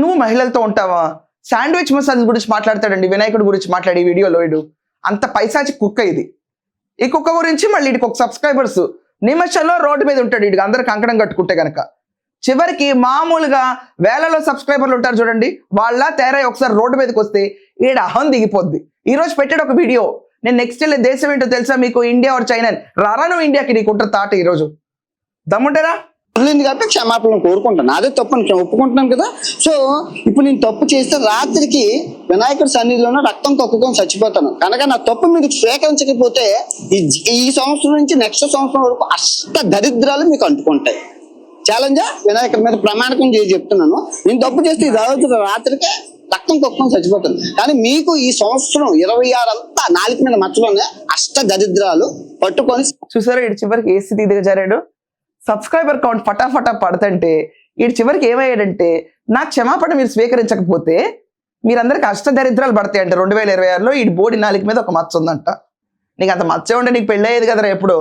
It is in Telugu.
నువ్వు మహిళలతో ఉంటావా? శాండ్విచ్ మసాజ్ గురించి మాట్లాడతాడండి, వినాయకుడి గురించి మాట్లాడి వీడియోలో ఇడు. అంత పైసాచి కుక్క ఇది. ఈ కుక్క గురించి మళ్ళీ ఇడికి ఒక సబ్స్క్రైబర్స్ నిమిషంలో రోడ్డు మీద ఉంటాడు ఇడికి, అందరు కంకణం కట్టుకుంటే గనక. చివరికి మామూలుగా వేలలో సబ్స్క్రైబర్లు ఉంటారు చూడండి, వాళ్ళ తేరై ఒకసారి రోడ్డు మీదకి వస్తే ఈడ అహం దిగిపోద్ది. ఈ రోజు పెట్టాడు ఒక వీడియో, నేను నెక్స్ట్ వెళ్ళే దేశం ఏంటో తెలుసా మీకు, ఇండియా ఆర్ చైనా. రారా నువ్వు ఇండియాకి, నీకు ఉంటుంది తాట. ఈరోజు దమ్ముంటారా? కాబట్టి క్షమాపణ కోరుకుంటాను, అదే తప్పు అని ఒప్పుకుంటున్నాను కదా. సో ఇప్పుడు నేను తప్పు చేస్తే రాత్రికి వినాయకుడి సన్నిధిలోనే రక్తం కక్కుకొని చచ్చిపోతాను కనుక నా తప్పు మీరు స్వీకరించకపోతే ఈ సంవత్సరం నుంచి నెక్స్ట్ సంవత్సరం వరకు అష్ట దరిద్రాలు మీకు అంటుకుంటాయి. ఛాలెంజా వినాయకుడి మీద ప్రమాణకం చేసి చెప్తున్నాను, నేను తప్పు చేస్తే ఈ రోజు రాత్రికే రక్తం కక్కుకొని చచ్చిపోతాను. కానీ మీకు ఈ సంవత్సరం 26 అంతా నాలుగు మీద మచ్చలోనే అష్ట దరిద్రాలు పట్టుకొని. చూసారా ఇటు చివరికి ఏ స్థితి దిగజారాడు. సబ్స్క్రైబర్ కౌంట్ ఫటాఫటా పడుతుంటే ఇటు చివరికి ఏమయ్యాడంటే, నా క్షమాపణ మీరు స్వీకరించకపోతే మీరందరికీ అష్టదరిద్రాలు పడతాయి అంట. 2026లో ఈ బోడి నాలుగు మీద ఒక మచ్చ ఉందంట. నీకు అంత మచ్చ ఉంటే నీకు పెళ్ళయ్యేది కదరా ఎప్పుడు.